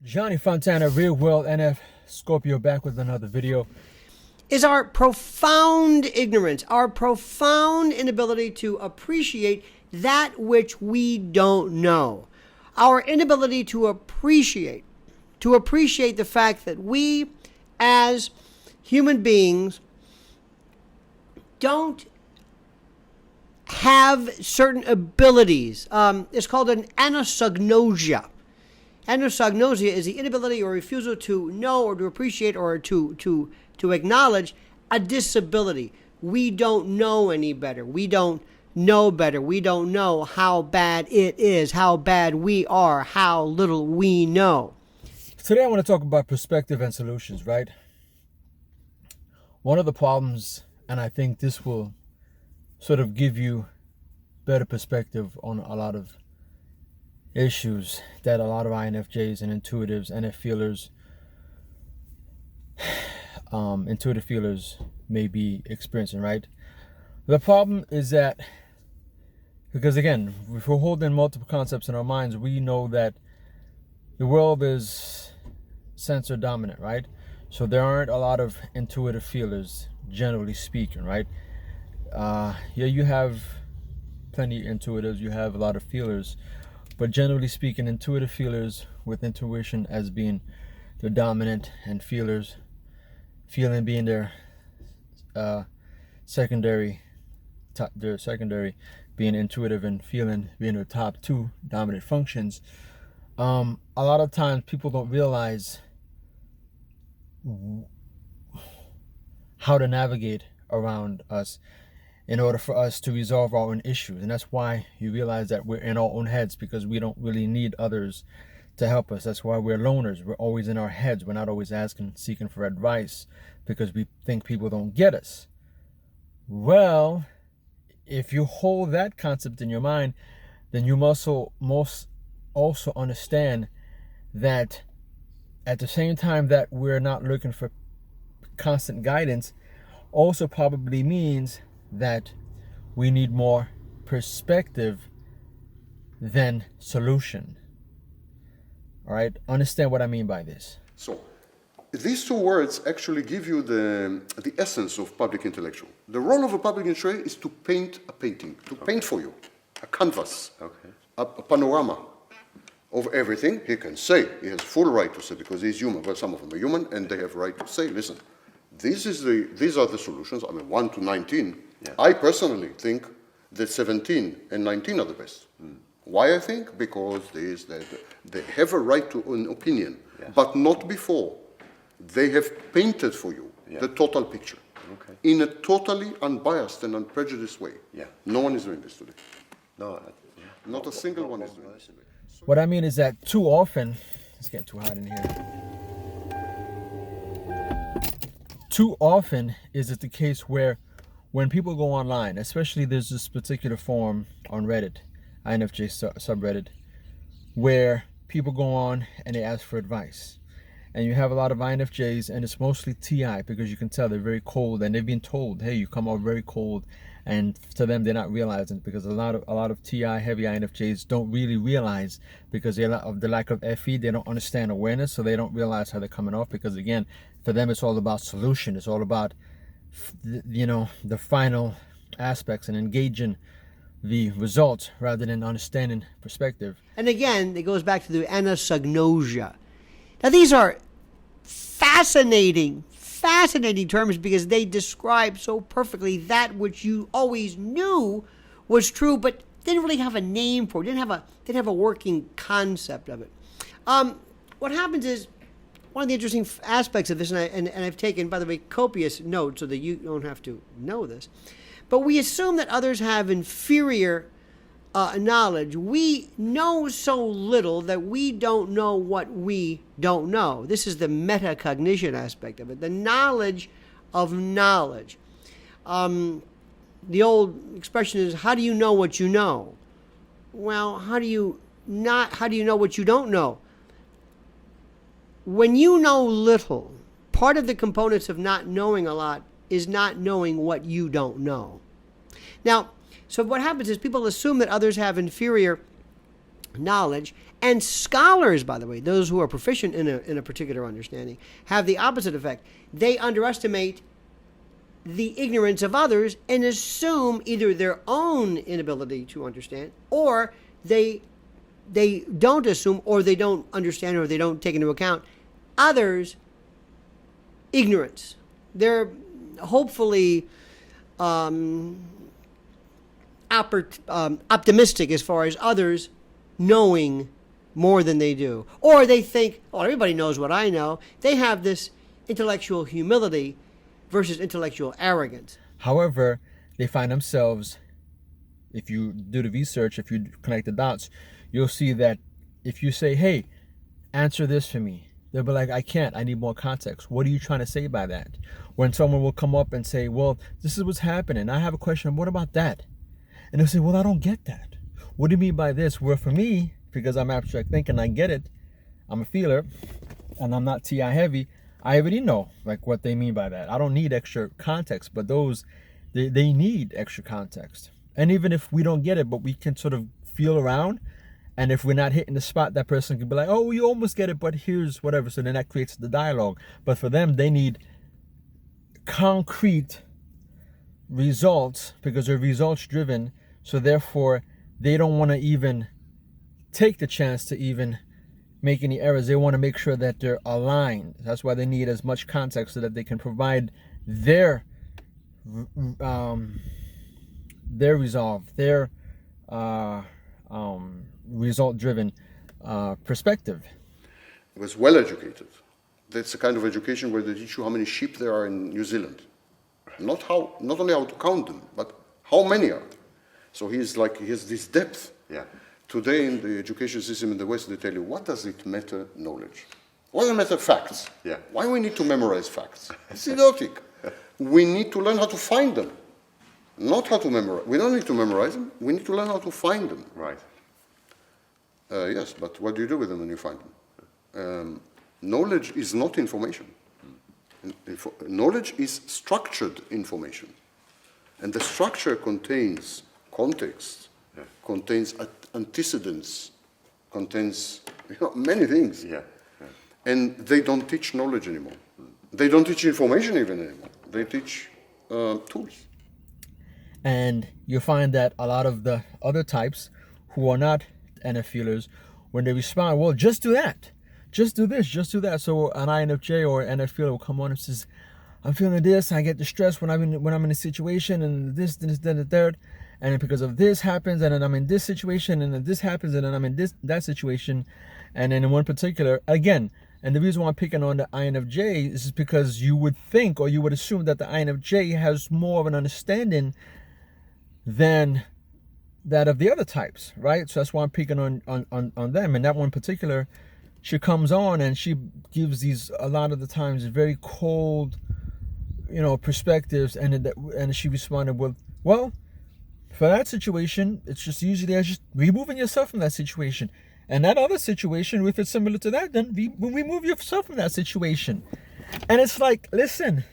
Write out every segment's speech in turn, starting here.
Johnny Fontana, Real World NF Scorpio, back with another video. Is our profound ignorance, our profound inability to appreciate that which we don't know. Our inability to appreciate the fact that we as human beings don't have certain abilities. It's called an anosognosia. Anosognosia is the inability or refusal to know or to appreciate or to acknowledge a disability. We don't know any better. We don't know better. We don't know how bad it is, how bad we are, how little we know. Today I want to talk about perspective and solutions, right? One of the problems, and I think this will sort of give you better perspective on a lot of issues that a lot of INFJs and intuitives, NF feelers, intuitive feelers may be experiencing, right? The problem is that, because again, if we're holding multiple concepts in our minds, we know that the world is sensor dominant, right? So there aren't a lot of intuitive feelers, generally speaking, right? Yeah, you have plenty of intuitives, you have a lot of feelers, but generally speaking, intuitive feelers with intuition as being the dominant and feelers, feeling being their secondary, being intuitive and feeling being their top two dominant functions. A lot of times people don't realize how to navigate around us in order for us to resolve our own issues. And that's why you realize that we're in our own heads, because we don't really need others to help us. That's why we're loners. We're always in our heads. We're not always seeking for advice, because we think people don't get us. Well, if you hold that concept in your mind, then you must also understand that at the same time that we're not looking for constant guidance, also probably means that we need more perspective than solution. All right, understand what I mean by this. So, these two words actually give you the essence of public intellectual. The role of a public intellectual is to paint a painting, to paint for you, a canvas, a panorama of everything. He can say, he has full right to say, because he's human. Well, some of them are human, and they have right to say, listen, these are the solutions. I mean, 1 to 19. Yeah. I personally think that 17 and 19 are the best. Why I think? Because they have a right to an opinion, but not before they have painted for you the total picture in a totally unbiased and unprejudiced way. No one is doing this today. No, not a single one is doing this today. What I mean is that too often, it's getting too hot in here. Too often is it the case where when people go online, especially there's this particular forum on Reddit, INFJ subreddit, where people go on and they ask for advice. And you have a lot of INFJs, and it's mostly TI, because you can tell they're very cold, and they've been told, hey, you come out very cold. And to them, they're not realizing, because a lot of TI heavy INFJs don't really realize, because of the lack of FE, they don't understand awareness, so they don't realize how they're coming off. Because again, for them, it's all about solution. It's all about, the final aspects and engaging the results rather than understanding perspective. And again, it goes back to the anosognosia. Now, these are fascinating terms, because they describe so perfectly that which you always knew was true, but didn't really have a name for it, didn't have a working concept of it. What happens is, one of the interesting aspects of this, and I've taken, by the way, copious notes so that you don't have to know this, but we assume that others have inferior knowledge. We know so little that we don't know what we don't know. This is the metacognition aspect of it, the knowledge of knowledge. The old expression is, how do you know what you know? Well, how do you know what you don't know? When you know little, part of the components of not knowing a lot is not knowing what you don't know. Now, so what happens is people assume that others have inferior knowledge. And scholars, by the way, those who are proficient in a particular understanding, have the opposite effect. They underestimate the ignorance of others and assume either their own inability to understand, or they don't assume, or they don't understand, or they don't take into account others' ignorance. They're hopefully optimistic as far as others knowing more than they do. Or they think, oh, everybody knows what I know. They have this intellectual humility versus intellectual arrogance. However, they find themselves, if you do the research, if you connect the dots, you'll see that if you say, hey, answer this for me, they'll be like, I can't, I need more context. What are you trying to say by that? When someone will come up and say, well, this is what's happening, I have a question, what about that? And they'll say, well, I don't get that. What do you mean by this? Well, for me, because I'm abstract thinking, I get it, I'm a feeler, and I'm not TI heavy, I already know like what they mean by that. I don't need extra context, but those, they need extra context. And even if we don't get it, but we can sort of feel around, and if we're not hitting the spot, that person can be like, oh, you almost get it, but here's whatever. So then that creates the dialogue. But for them, they need concrete results because they're results driven. So therefore, they don't want to even take the chance to even make any errors. They want to make sure that they're aligned. That's why they need as much context so that they can provide their resolve, their result-driven perspective. It was well educated. That's the kind of education where they teach you how many sheep there are in New Zealand. Not only how to count them, but how many are there. So he has this depth. Yeah. Today in the education system in the West, they tell you, what does it matter knowledge? What does it matter facts? Yeah. Why we need to memorize facts? It's idiotic. We need to learn how to find them, not how to memorize. We don't need to memorize them. We need to learn how to find them. Right. Yes, but what do you do with them when you find them? Knowledge is not information. Knowledge is structured information. And the structure contains context, contains antecedents, contains many things. Yeah. And they don't teach knowledge anymore. They don't teach information even anymore. They teach tools. And you find that a lot of the other types who are not NF-feelers, when they respond, well, just do that. Just do this, just do that. So an INFJ or NF-feeler will come on and says, I'm feeling this, I get distressed when I'm in a situation, and this, then the third. And because of this happens, and then I'm in this situation, and then this happens, and then I'm in that situation. And then in one particular, again, and the reason why I'm picking on the INFJ is because you would think, or you would assume, that the INFJ has more of an understanding than that of the other types, right? So that's why I'm picking on them. And that one particular, she comes on and she gives these, a lot of the times, very cold, perspectives, and she responded with, well, for that situation, it's just usually as just removing yourself from that situation. And that other situation, if it's similar to that, then remove yourself from that situation. And it's like, listen.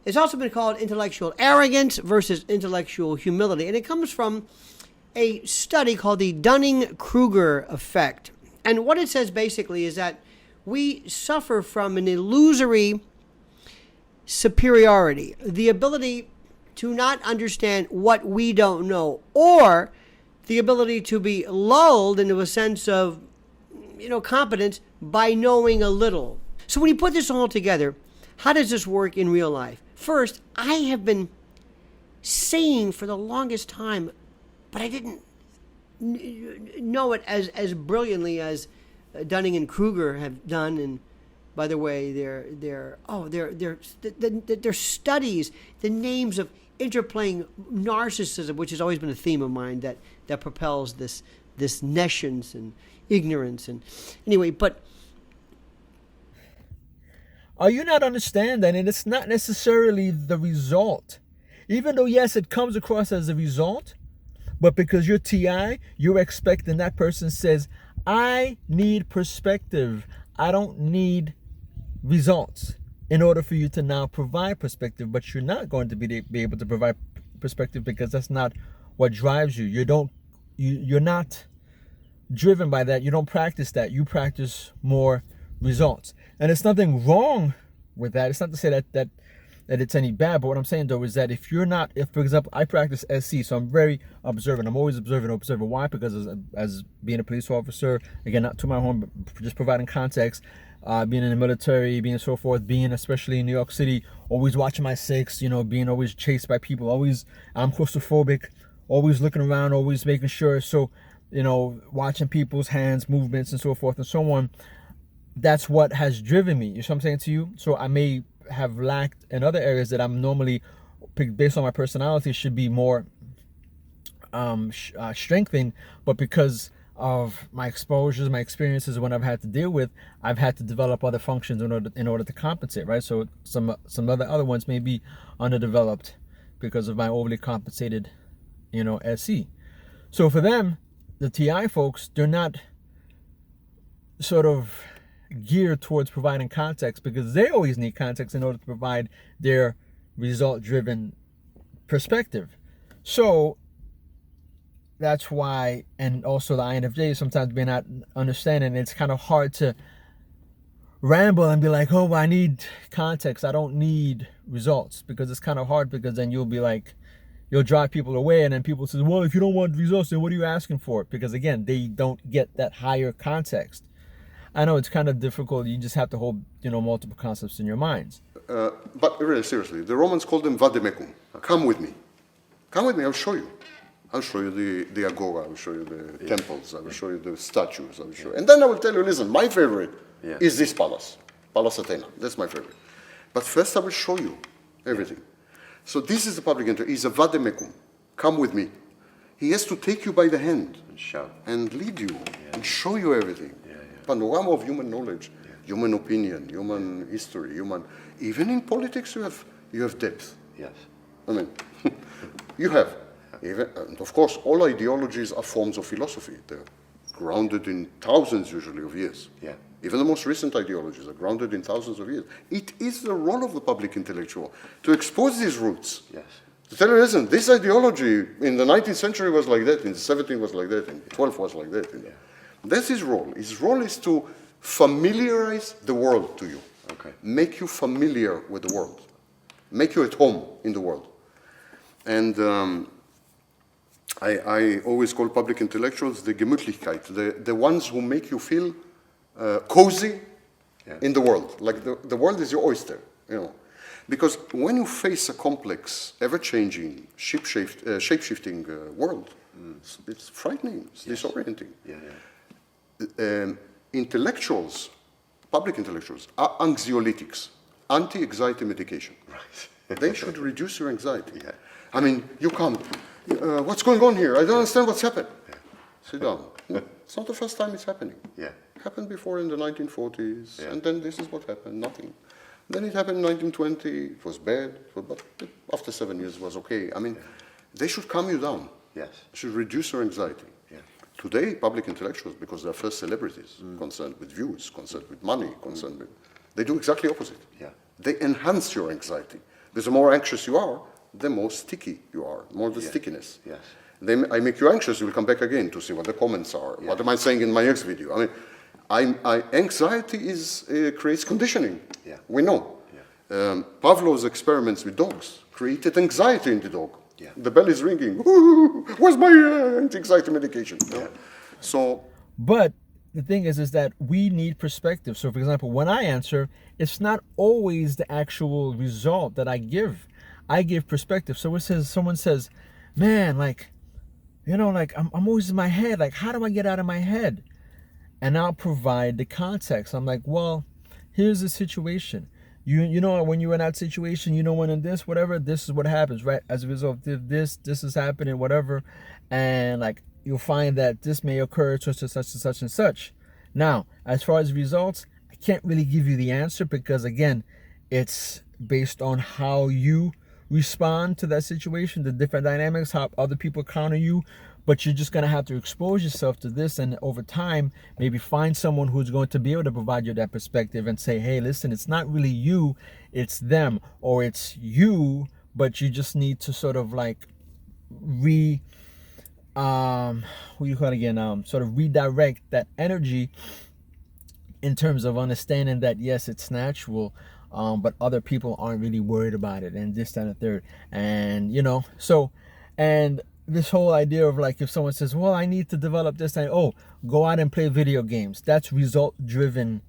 It's also been called intellectual arrogance versus intellectual humility. And it comes from a study called the Dunning-Kruger effect. And what it says basically is that we suffer from an illusory superiority, the ability to not understand what we don't know, or the ability to be lulled into a sense of, competence by knowing a little. So when you put this all together, how does this work in real life? First, I have been saying for the longest time, but I didn't know it as brilliantly as Dunning and Kruger have done. And by the way, their studies, the names of interplaying narcissism, which has always been a theme of mine that propels this nescience and ignorance. And anyway, but are you not understanding? And it's not necessarily the result, even though yes, it comes across as a result, but because you're TI, you're expecting that person says, I need perspective. I don't need results in order for you to now provide perspective, but you're not going to be able to provide perspective because that's not what drives you. You're not driven by that. You don't practice that. You practice more results. And there's nothing wrong with that. It's not to say that it's any bad, but what I'm saying though is that if for example, I practice SC, so I'm very observant. I'm always observant. Why? Because as being a police officer, again, not to my home, but just providing context, being in the military, being so forth, being especially in New York City, always watching my six, being always chased by people, I'm claustrophobic, always looking around, always making sure. So, watching people's hands, movements, and so forth and so on. That's what has driven me. You know what I'm saying to you? So I may have lacked in other areas that I'm normally, based on my personality, should be more strengthened, but because of my exposures, my experiences, when I've had to deal with, I've had to develop other functions in order to compensate, right? So some other ones may be underdeveloped because of my overly compensated, SC. So for them, the TI folks, they're not sort of geared towards providing context, because they always need context in order to provide their result-driven perspective. So that's why, and also the INFJ sometimes may not understanding. It's kind of hard to ramble and be like, oh, I need context, I don't need results, because it's kind of hard, because then you'll drive people away, and then people say, well, if you don't want results, then what are you asking for? Because again, they don't get that higher context. I know it's kind of difficult. You just have to hold, multiple concepts in your minds. But really, seriously, the Romans called them vademecum. Come with me. Come with me, I'll show you. I'll show you the agora, I'll show you the temples, I will show you the statues, I will show you. And then I will tell you, listen, my favorite is this palace, Palace Athena. That's my favorite. But first I will show you everything. So this is the public interest. He's a vademecum. Come with me. He has to take you by the hand and lead you and show you everything. Panorama of human knowledge, human opinion, human history, even in politics you have depth. Yes. I mean, you have. And of course, all ideologies are forms of philosophy. They're grounded in thousands, usually, of years. Yeah. Even the most recent ideologies are grounded in thousands of years. It is the role of the public intellectual to expose these roots. Yes. To tell you, listen, this ideology in the 19th century was like that, in the 17th was like that, in the 12th was like that. That's his role. His role is to familiarize the world to you. Okay. Make you familiar with the world. Make you at home in the world. And I always call public intellectuals the Gemütlichkeit, the ones who make you feel cozy in the world. Like the world is your oyster, Because when you face a complex, ever-changing, shape-shifting world, it's frightening, it's disorienting. Intellectuals, public intellectuals, are anxiolytics, anti-anxiety medication. Right. They should reduce your anxiety. I mean, you come, what's going on here? I don't understand what's happened. Sit down. It's not the first time it's happening. It happened before in the 1940s, and then this is what happened, nothing. Then it happened in 1920, it was bad, but after 7 years it was okay. I mean, they should calm you down. Yes. Should reduce your anxiety. Today, public intellectuals, because they're first celebrities, concerned with views, concerned with money, they do exactly opposite. They enhance your anxiety. Because the more anxious you are, the more sticky you are, more the stickiness. I make you anxious, you will come back again to see what the comments are. What am I saying in my next video? I mean, anxiety creates conditioning. We know. Pavlov's experiments with dogs created anxiety in the dog. The bell is ringing. Ooh, where's my anti-anxiety medication? But the thing is that we need perspective. So, for example, when I answer, it's not always the actual result that I give. I give perspective. So someone says, man, I'm always in my head. Like, how do I get out of my head? And I'll provide the context. I'm like, well, here's the situation. You know, when you're in that situation, when in this, whatever, this is what happens, right? As a result of this is happening, whatever. And you'll find that this may occur such and such and such and such. Now, as far as results, I can't really give you the answer because, again, it's based on how you respond to that situation, the different dynamics, how other people counter you. But you're just going to have to expose yourself to this, and over time, maybe find someone who's going to be able to provide you that perspective and say, hey, listen, it's not really you, it's them, or it's you, but you just need to sort of what do you call it again? Sort of redirect that energy in terms of understanding that yes, it's natural, but other people aren't really worried about it, and this, that, and the third, and so, and this whole idea of like if someone says, "Well, I need to develop this," and go out and play video games. That's result-driven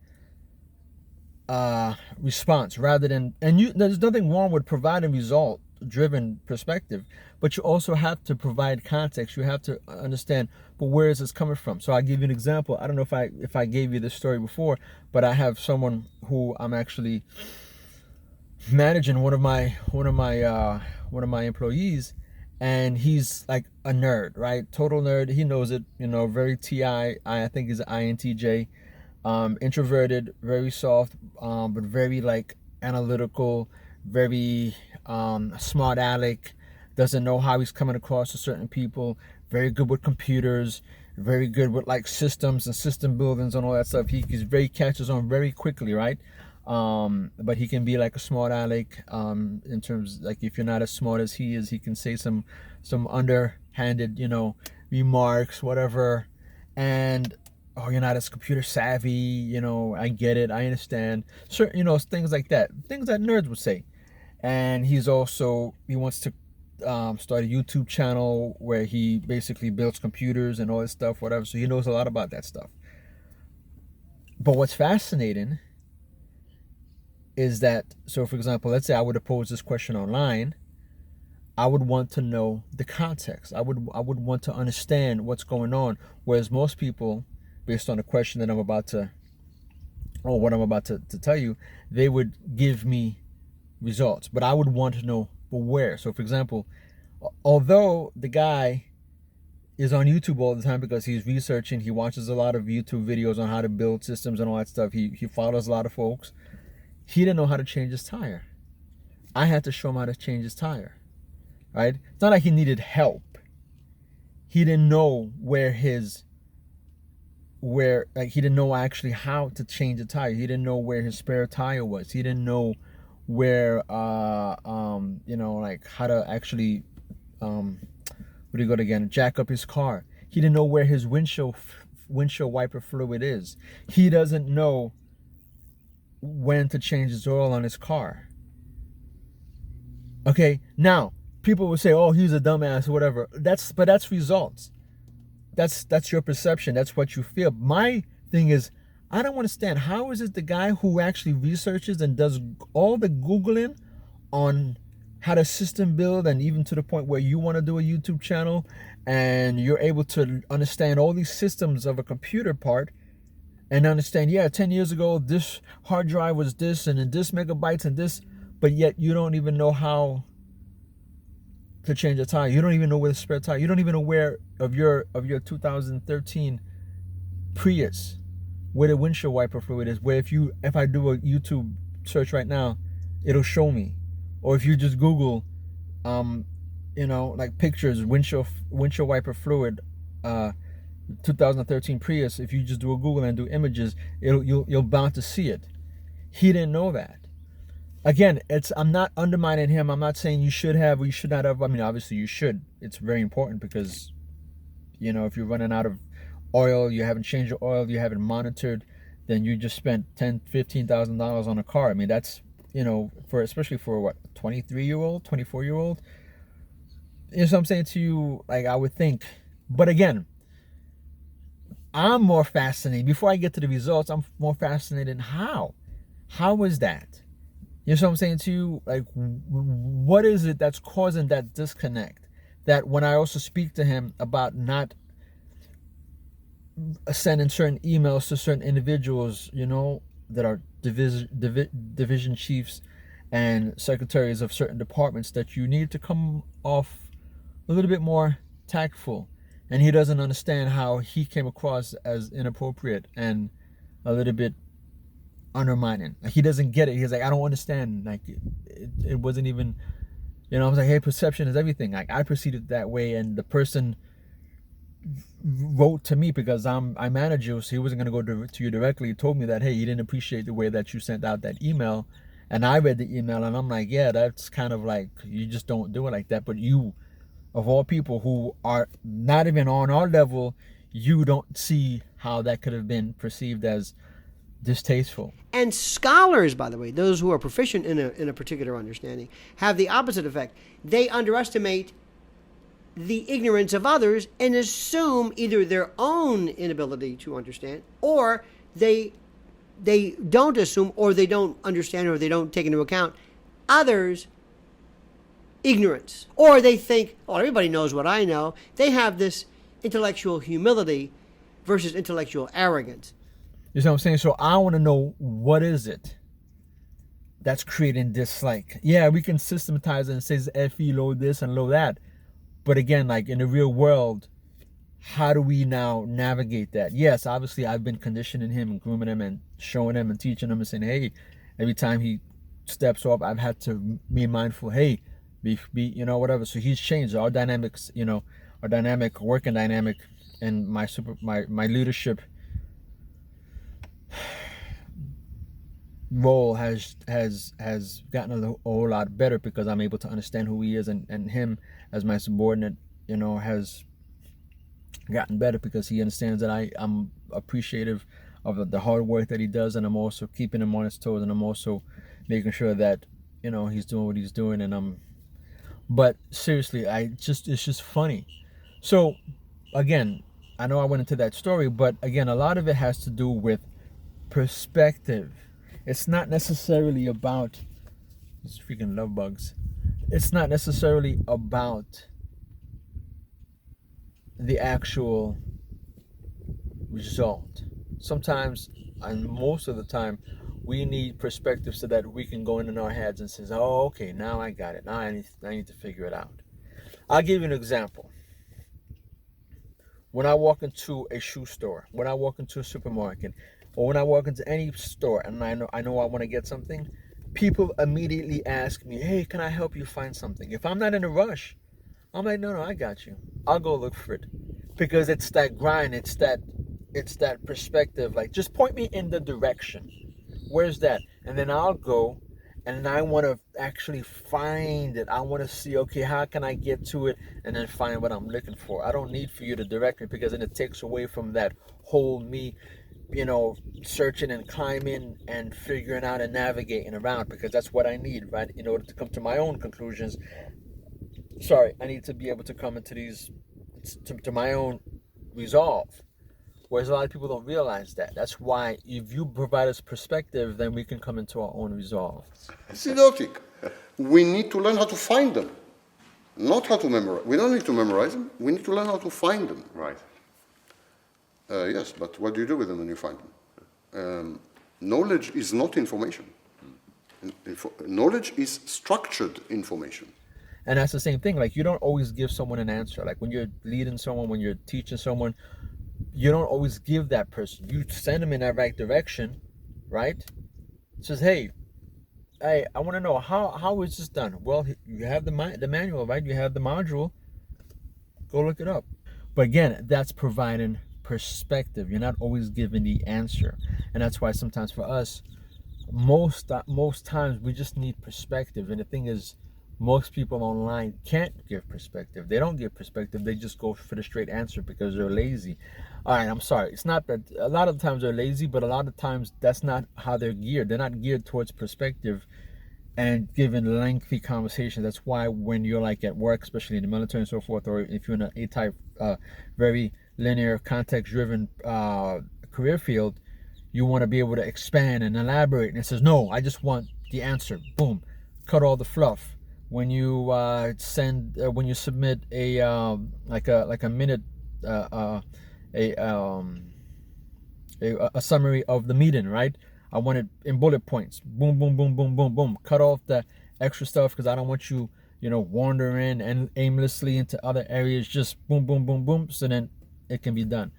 response rather than, and there's nothing wrong with providing result driven perspective, but you also have to provide context. You have to understand, but where is this coming from? So I'll give you an example. I don't know if I gave you this story before, but I have someone who I'm actually managing, one of my employees, and he's like a nerd, right? Total nerd. He knows it, very I think he's an INTJ. Introverted, very soft, but very like analytical, very smart aleck, doesn't know how he's coming across to certain people, very good with computers, very good with like systems and system buildings and all that stuff. He's very catches on very quickly, right? But he can be like a smart aleck, in terms, like if you're not as smart as he is, he can say some underhanded, remarks, whatever. And oh, you're not as computer savvy, I get it, I understand. Certain, things like that. Things that nerds would say. And he wants to start a YouTube channel where he basically builds computers and all this stuff, whatever. So he knows a lot about that stuff. But what's fascinating is that, so for example, let's say I would have posed this question online, I would want to know the context. I would want to understand what's going on. Whereas most people, based on the question that I'm about to, or what I'm about to tell you, they would give me results. But I would want to know, well, where? So for example, although the guy is on YouTube all the time because he's researching, he watches a lot of YouTube videos on how to build systems and all that stuff, he follows a lot of folks, he didn't know how to change his tire. I had to show him how to change his tire, right? It's not like he needed help. He didn't know like he didn't know actually how to change a tire. He didn't know where his spare tire was. He didn't know where like how to actually jack up his car. He didn't know where his windshield wiper fluid is. He doesn't know when to change his oil on his car. Okay, now people will say, "Oh, he's a dumbass," or whatever. But that's results. That's your perception. That's what you feel. My thing is, I don't understand, how is it the guy who actually researches and does all the Googling on how to system build, and even to the point where you want to do a YouTube channel and you're able to understand all these systems of a computer part and understand, 10 years ago, this hard drive was this and then this megabytes and this, but yet you don't even know how to change a tire. You don't even know where the spare tire. You don't even know where of your 2013 Prius, where the windshield wiper fluid is. Where if I do a YouTube search right now, it'll show me. Or if you just Google, like pictures, windshield wiper fluid, 2013 Prius. If you just do a Google and do images, you'll bound to see it. He didn't know that. Again, I'm not undermining him. I'm not saying you should have or you should not have. I mean, obviously you should. It's very important because, if you're running out of oil, you haven't changed your oil, you haven't monitored, then you just spent $10,000-$15,000 on a car. I mean, that's, especially for what, 23-year-old, 24-year-old. So I'm saying to you, like, I would think. But again, I'm more fascinated. Before I get to the results, I'm more fascinated in how. How is that? You know what I'm saying to you? Like, what is it that's causing that disconnect? That when I also speak to him about not sending certain emails to certain individuals, that are division chiefs and secretaries of certain departments, that you need to come off a little bit more tactful. And he doesn't understand how he came across as inappropriate and a little bit undermining. Like, he doesn't get it. He's like, I don't understand. Like, it wasn't even, I was like, hey, perception is everything. Like, I perceived it that way, and the person wrote to me because I manage you, so he wasn't going to go to you directly. He told me that, hey, he didn't appreciate the way that you sent out that email. And I read the email, and I'm like, yeah, that's kind of like, you just don't do it like that. But you of all people who are not even on our level, you don't see how that could have been perceived as distasteful. And scholars, by the way, those who are proficient in a particular understanding, have the opposite effect. They underestimate the ignorance of others and assume either their own inability to understand, or they don't assume, or they don't understand, or they don't take into account others' ignorance. Or they think, oh, everybody knows what I know. They have this intellectual humility versus intellectual arrogance. You see what I'm saying? So I want to know, what is it that's creating dislike? Yeah, we can systematize it and say FE, low this and low that. But again, like in the real world, how do we now navigate that? Yes, obviously I've been conditioning him and grooming him and showing him and teaching him and saying, hey, every time he steps off, I've had to be mindful, hey, be whatever. So he's changed our dynamics, our dynamic, working dynamic, and my leadership role has gotten a whole lot better because I'm able to understand who he is, and him as my subordinate, has gotten better because he understands that I'm appreciative of the hard work that he does, and I'm also keeping him on his toes, and I'm also making sure that he's doing what he's doing, and but seriously, it's just funny. So again, I know I went into that story, but again, a lot of it has to do with perspective. It's not necessarily about these freaking love bugs. It's not necessarily about the actual result. Sometimes, and most of the time, we need perspective so that we can go in our heads and say, oh, okay, now I got it. Now I need to figure it out. I'll give you an example. When I walk into a shoe store, when I walk into a supermarket, or when I walk into any store and I know I want to get something, people immediately ask me, hey, can I help you find something? If I'm not in a rush, I'm like, no, I got you. I'll go look for it. Because it's that grind, it's that perspective, like, just point me in the direction. Where's that? And then I'll go, and I want to actually find it. I want to see, okay, how can I get to it and then find what I'm looking for? I don't need for you to direct me, because then it takes away from that whole me, searching and climbing and figuring out and navigating around, because that's what I need, right? In order to come to my own conclusions. I need to be able to come into these, to my own resolve. Whereas a lot of people don't realize that. That's why if you provide us perspective, then we can come into our own resolve. It's idiotic. We need to learn how to find them, not how to memorize. We don't need to memorize them. We need to learn how to find them. Right. Yes, but what do you do with them when you find them? Knowledge is not information. Knowledge is structured information. And that's the same thing. Like, you don't always give someone an answer. Like, when you're leading someone, when you're teaching someone, you don't always give that person. You send them in that right direction, right? It says, hey, I want to know, how is this done? Well, you have the manual, right? You have the module. Go look it up. But again, that's providing perspective. You're not always giving the answer. And that's why sometimes for us, most times we just need perspective. And the thing is, most people online can't give perspective. They don't give perspective. They just go for the straight answer because they're lazy. All right, I'm sorry. It's not that a lot of times they're lazy, but a lot of times that's not how they're geared. They're not geared towards perspective and giving lengthy conversations. That's why when you're like at work, especially in the military and so forth, or if you're in an A-type, very linear, context-driven career field, you want to be able to expand and elaborate. And it says, no, I just want the answer. Boom. Cut all the fluff. When you when you submit a like a minute a summary of the meeting, right? I want it in bullet points. Boom, boom, boom, boom, boom, boom. Cut off the extra stuff because I don't want you, wandering and aimlessly into other areas. Just boom, boom, boom, boom. So then it can be done.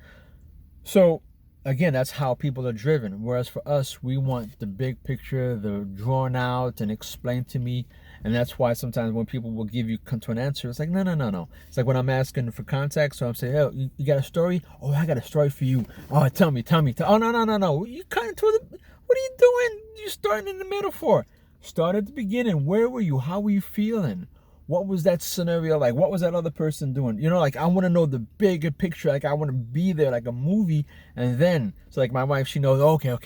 So again, that's how people are driven. Whereas for us, we want the big picture, the drawn out and explain to me. And that's why sometimes when people will give you to an answer, it's like, no. It's like when I'm asking for context, so I'm saying, oh, you got a story? Oh, I got a story for you. Oh, tell me. Oh, no. You kind of what are you doing? You're starting in the middle for? Start at the beginning. Where were you? How were you feeling? what was that scenario like? What was that other person doing? You know, like I want to know the bigger picture. Like I want to be there, like a movie. And then, so like my wife, she knows, okay, all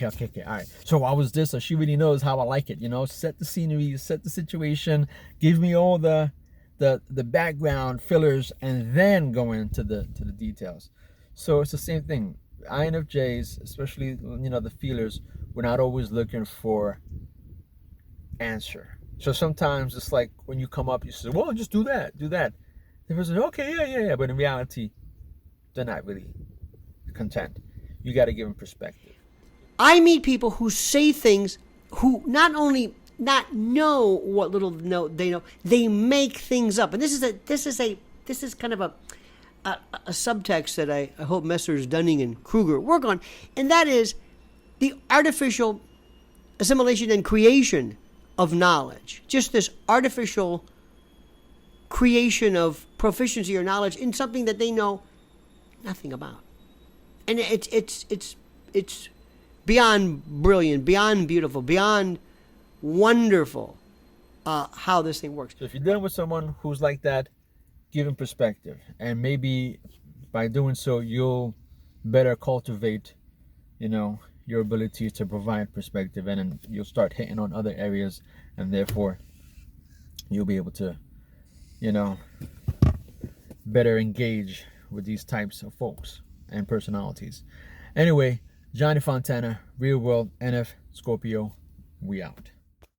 right. So I was this, so she really knows how I like it. You know, set the scenery, set the situation, give me all the background fillers, and then go into the details. So it's the same thing. INFJs, especially the feelers, we're not always looking for answer. So sometimes it's like when you come up, you say, well, just do that. The person, okay, yeah. But in reality, they're not really content. You got to give them perspective. I meet people who say things who not only not know what little they know, they make things up. And this is kind of a subtext that I hope Messrs. Dunning and Kruger work on, and that is the artificial assimilation and creation of knowledge. Just this artificial creation of proficiency or knowledge in something that they know nothing about. And it's beyond brilliant, beyond beautiful, beyond wonderful how this thing works. So if you're dealing with someone who's like that, give them perspective. And maybe by doing so, you'll better cultivate, your ability to provide perspective, and then you'll start hitting on other areas, and therefore you'll be able to, better engage with these types of folks and personalities. Anyway, Johnny Fontana, Real World NF Scorpio, we out.